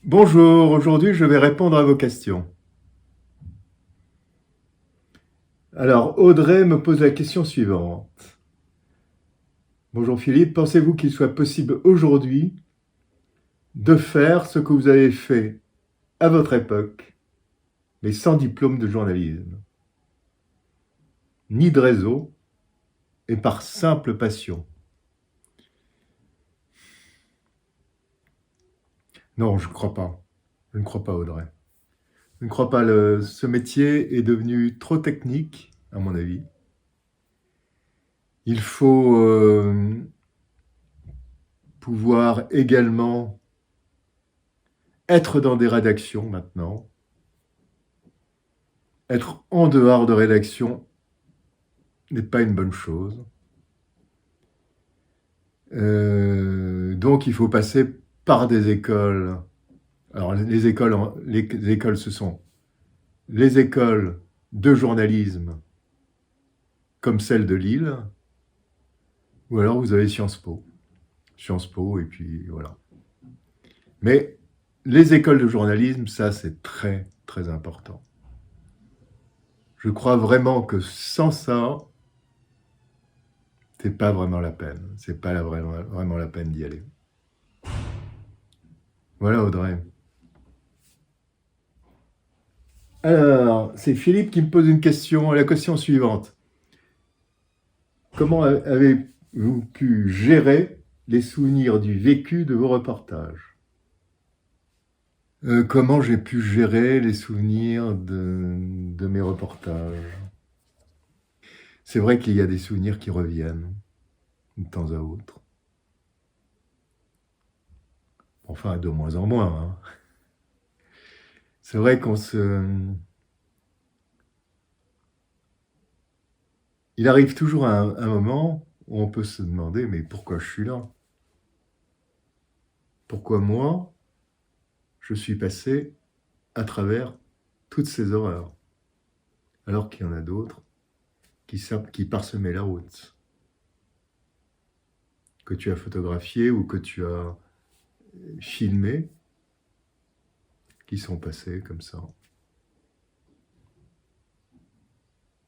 Bonjour, aujourd'hui je vais répondre à vos questions. Alors Audrey me pose la question suivante. Bonjour Philippe, pensez-vous qu'il soit possible aujourd'hui de faire ce que vous avez fait à votre époque, mais sans diplôme de journalisme, ni de réseau, et par simple passion? Non, je ne crois pas. Je ne crois pas Audrey. Je ne crois pas. Ce métier est devenu trop technique, à mon avis. Il faut pouvoir également être dans des rédactions maintenant. Être en dehors de rédaction n'est pas une bonne chose. Donc il faut passer par des écoles. Alors les écoles, ce sont les écoles de journalisme comme celle de Lille, ou alors vous avez Sciences Po. Sciences Po, et puis voilà. Mais les écoles de journalisme, ça c'est très très important. Je crois vraiment que sans ça, c'est pas vraiment la peine. C'est pas vraiment la peine d'y aller. Voilà Audrey. Alors, c'est Philippe qui me pose une question, la question suivante. Comment avez-vous pu gérer les souvenirs du vécu de vos reportages? Comment j'ai pu gérer les souvenirs de mes reportages? C'est vrai qu'il y a des souvenirs qui reviennent de temps à autre. Enfin, de moins en moins, hein. C'est vrai Il arrive toujours un moment où on peut se demander, mais pourquoi je suis là? Pourquoi moi, je suis passé à travers toutes ces horreurs, alors qu'il y en a d'autres qui parsemaient la route, que tu as photographié ou que tu as filmé, qui sont passés comme ça.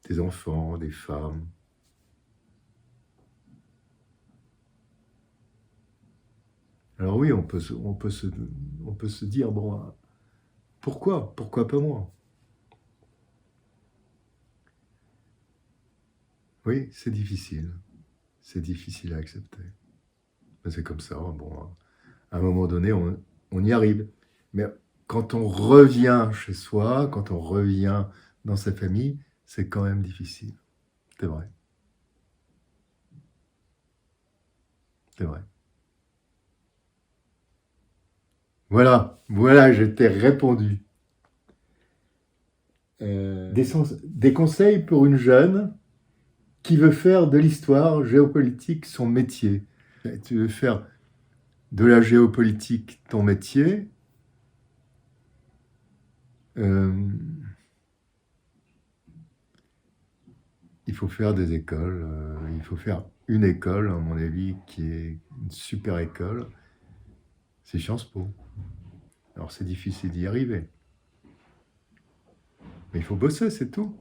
Des enfants, des femmes. Alors oui, on peut se dire, bon, pourquoi? Pourquoi pas moi? Oui, c'est difficile. C'est difficile à accepter. Mais c'est comme ça, bon, à un moment donné, on y arrive. Mais quand on revient chez soi, quand on revient dans sa famille, c'est quand même difficile. C'est vrai. C'est vrai. Voilà, je t'ai répondu. Des conseils pour une jeune qui veut faire de l'histoire géopolitique son métier. Tu veux faire de la géopolitique ton métier, euh, il faut faire des écoles. Il faut faire une école, à mon avis, qui est une super école. C'est Sciences Po. Alors c'est difficile d'y arriver. Mais il faut bosser, c'est tout.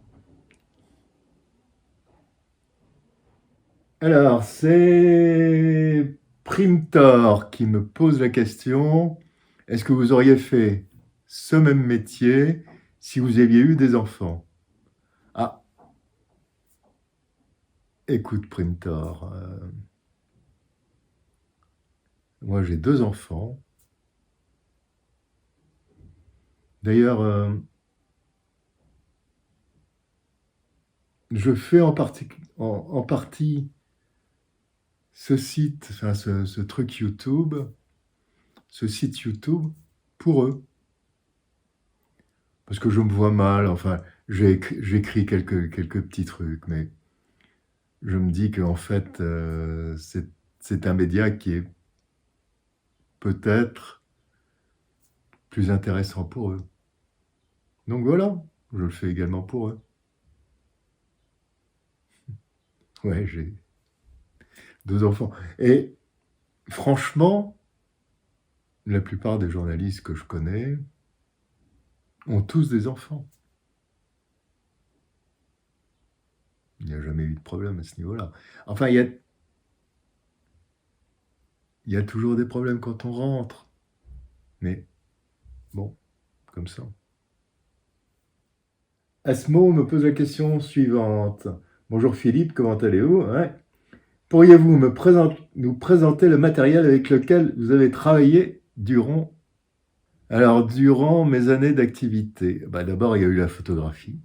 Alors, c'est Primtor qui me pose la question. Est-ce que vous auriez fait ce même métier si vous aviez eu des enfants? Ah, écoute Primtor, moi j'ai deux enfants. D'ailleurs, je fais en partie ce site, enfin ce truc YouTube, ce site YouTube pour eux. Parce que je me vois mal, enfin, j'écris quelques petits trucs, mais je me dis qu'en fait, c'est un média qui est peut-être plus intéressant pour eux. Donc voilà, je le fais également pour eux. Ouais, j'ai deux enfants. Et franchement, la plupart des journalistes que je connais ont tous des enfants. Il n'y a jamais eu de problème à ce niveau-là. Enfin, il y a toujours des problèmes quand on rentre. Mais bon, comme ça. Asmo me pose la question suivante. Bonjour Philippe, comment allez-vous? Ouais. Pourriez-vous nous présenter le matériel avec lequel vous avez travaillé durant mes années d'activité? D'abord, il y a eu la photographie.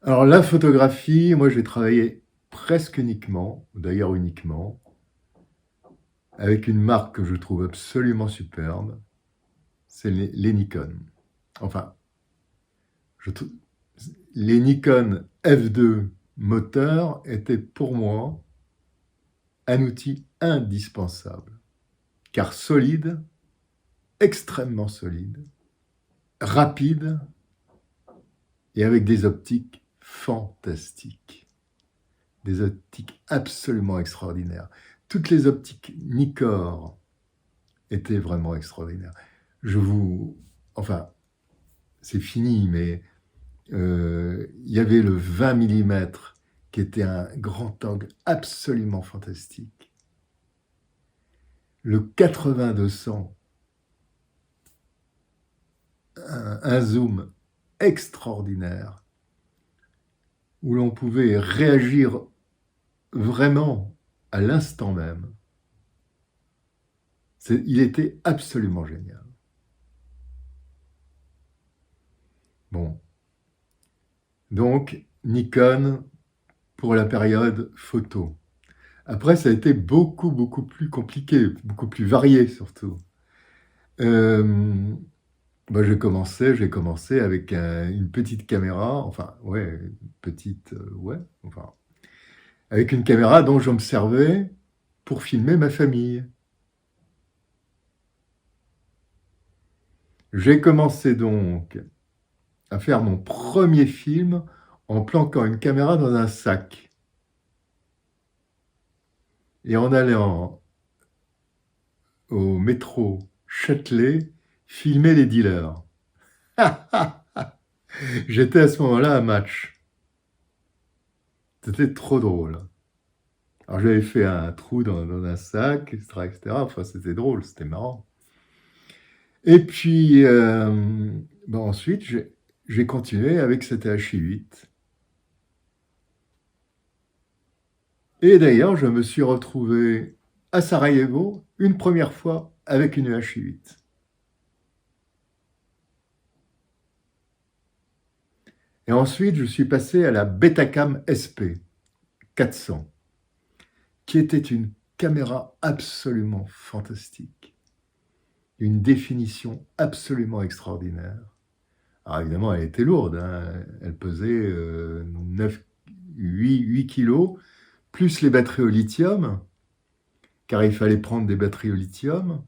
Alors la photographie, moi j'ai travaillé presque uniquement, d'ailleurs uniquement, avec une marque que je trouve absolument superbe, c'est les Nikon. Enfin, les Nikon F2 moteur étaient pour moi un outil indispensable, car solide, extrêmement solide, rapide et avec des optiques fantastiques, des optiques absolument extraordinaires. Toutes les optiques Nikkor étaient vraiment extraordinaires. Enfin, c'est fini, mais il y avait le 20 mm qui était un grand angle absolument fantastique. Le 80-200, un zoom extraordinaire, où l'on pouvait réagir vraiment à l'instant même. Il était absolument génial. Bon. Donc, Nikon pour la période photo. Après, ça a été beaucoup, beaucoup plus compliqué, beaucoup plus varié surtout. J'ai commencé avec une petite caméra, avec une caméra dont je me servais pour filmer ma famille. J'ai commencé donc à faire mon premier film en planquant une caméra dans un sac et en allant au métro Châtelet filmer les dealers. J'étais à ce moment-là à Match. C'était trop drôle. Alors j'avais fait un trou dans un sac, etc. Enfin, c'était drôle, c'était marrant. Et puis, ensuite, j'ai continué avec cette HI8. Et d'ailleurs, je me suis retrouvé à Sarajevo une première fois avec une HI8. Et ensuite, je suis passé à la Betacam SP 400, qui était une caméra absolument fantastique, une définition absolument extraordinaire. Alors évidemment, elle était lourde, hein. Elle pesait 8 kilos, plus les batteries au lithium, car il fallait prendre des batteries au lithium.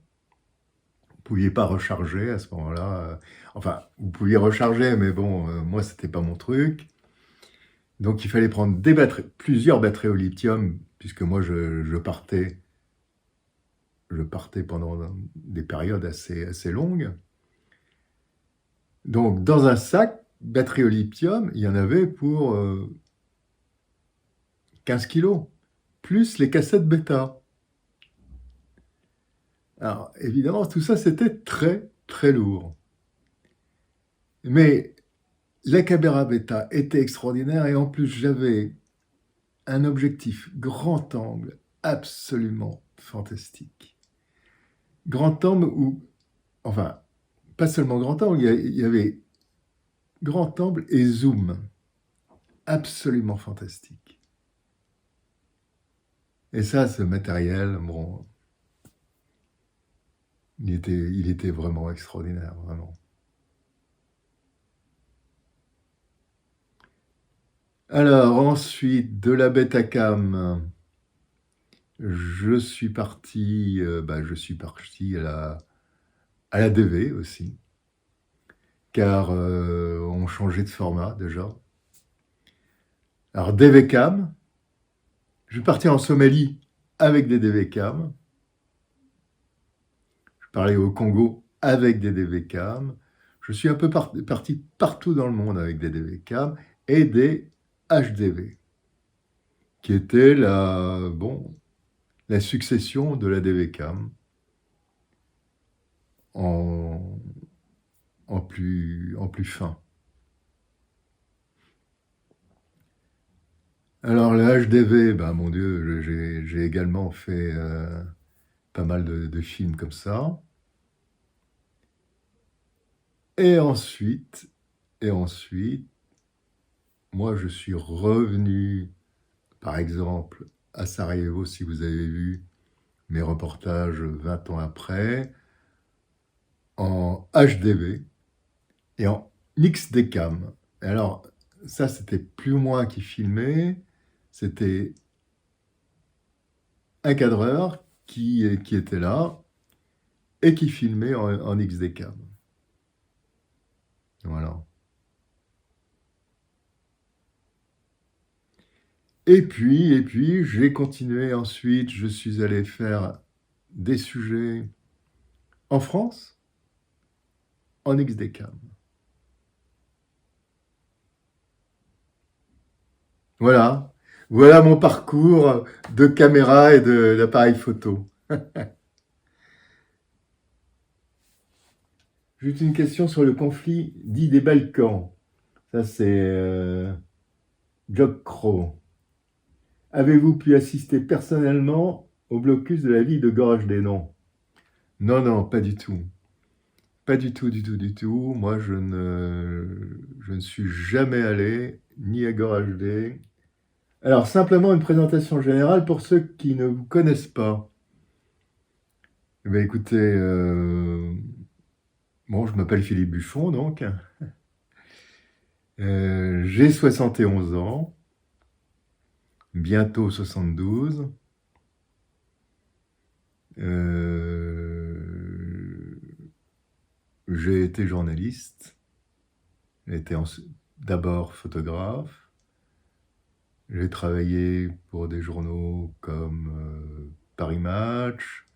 Vous ne pouviez pas recharger à ce moment-là. Enfin, vous pouviez recharger, mais bon, moi, ce n'était pas mon truc. Donc, il fallait prendre plusieurs batteries au lithium, puisque moi, je partais pendant des périodes assez longues. Donc, dans un sac, batterie au lithium, il y en avait pour 15 kilos, plus les cassettes bêta. Alors, évidemment, tout ça, c'était très, très lourd. Mais la caméra bêta était extraordinaire et en plus, j'avais un objectif grand angle absolument fantastique. Grand angle enfin, pas seulement grand angle, il y avait grand angle et zoom absolument fantastique. Et ça, ce matériel, bon, il était vraiment extraordinaire, vraiment. Alors, ensuite, de la Betacam, je suis parti à la DV aussi, car on changeait de format déjà. Alors, DVCam, je suis parti en Somalie avec des DVCam. parler au Congo avec des DVCAM. Je suis un peu parti partout dans le monde avec des DVCAM et des HDV, qui étaient la succession de la DVCAM en plus fin. Alors le HDV, ben mon Dieu, j'ai également fait pas mal de films comme ça. Et ensuite, moi je suis revenu, par exemple, à Sarajevo, si vous avez vu mes reportages 20 ans après, en HDV et en XD-CAM. Alors, ça, c'était plus moi qui filmais, c'était un cadreur qui était là et qui filmait en XD-CAM. Voilà. Et puis, j'ai continué ensuite, je suis allé faire des sujets en France, en XD-CAM. Voilà. Voilà mon parcours de caméra et d'appareil photo. Juste une question sur le conflit dit des Balkans. Ça, c'est Jock Crow. Avez-vous pu assister personnellement au blocus de la ville de Gorajdé? Non. Non, non, pas du tout. Pas du tout, du tout, du tout. Moi, je ne suis jamais allé, ni à Gorajdé. Alors, simplement une présentation générale pour ceux qui ne vous connaissent pas. Eh bien, écoutez, bon, je m'appelle Philippe Buffon, donc. J'ai 71 ans, bientôt 72. J'ai été journaliste, j'ai été d'abord photographe, j'ai travaillé pour des journaux comme Paris Match,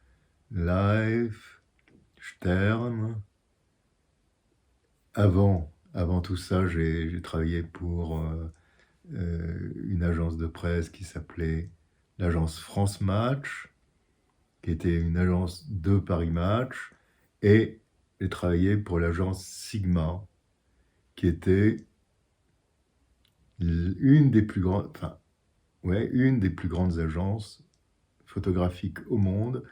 Life, Stern. Avant tout ça, j'ai travaillé pour une agence de presse qui s'appelait l'agence France Match, qui était une agence de Paris Match, et j'ai travaillé pour l'agence Sigma, qui était une des plus grandes, une des plus grandes agences photographiques au monde,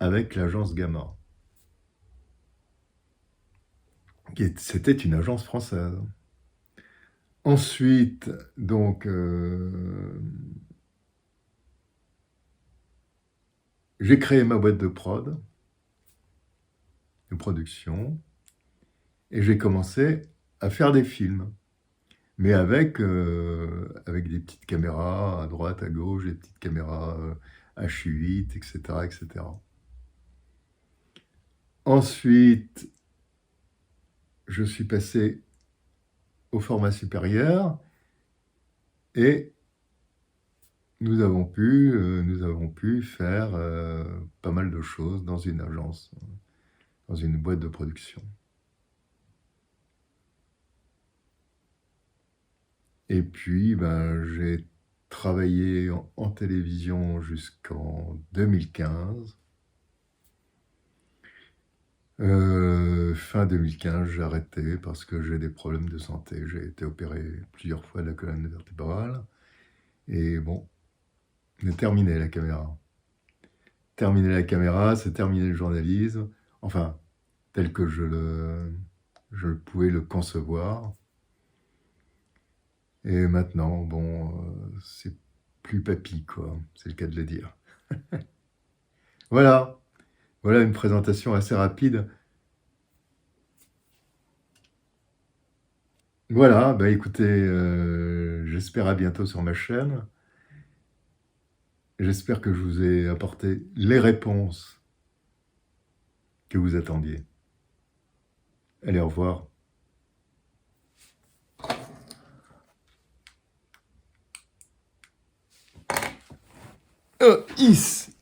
avec l'agence Gamma. C'était une agence française. Ensuite, donc, j'ai créé ma boîte de production, et j'ai commencé à faire des films, mais avec des petites caméras à droite, à gauche, des petites caméras H8, etc., etc. Ensuite, je suis passé au format supérieur et nous avons pu faire pas mal de choses dans une agence, dans une boîte de production. Et puis, j'ai travaillé en télévision jusqu'en 2015. Fin 2015, j'ai arrêté parce que j'ai des problèmes de santé. J'ai été opéré plusieurs fois de la colonne vertébrale. Et bon, j'ai terminé la caméra. Terminer la caméra, c'est terminer le journalisme. Enfin, tel que je pouvais le concevoir. Et maintenant, bon, c'est plus papy, quoi. C'est le cas de le dire. Voilà. Voilà une présentation assez rapide. Voilà, écoutez, j'espère à bientôt sur ma chaîne. J'espère que je vous ai apporté les réponses que vous attendiez. Allez, au revoir. Is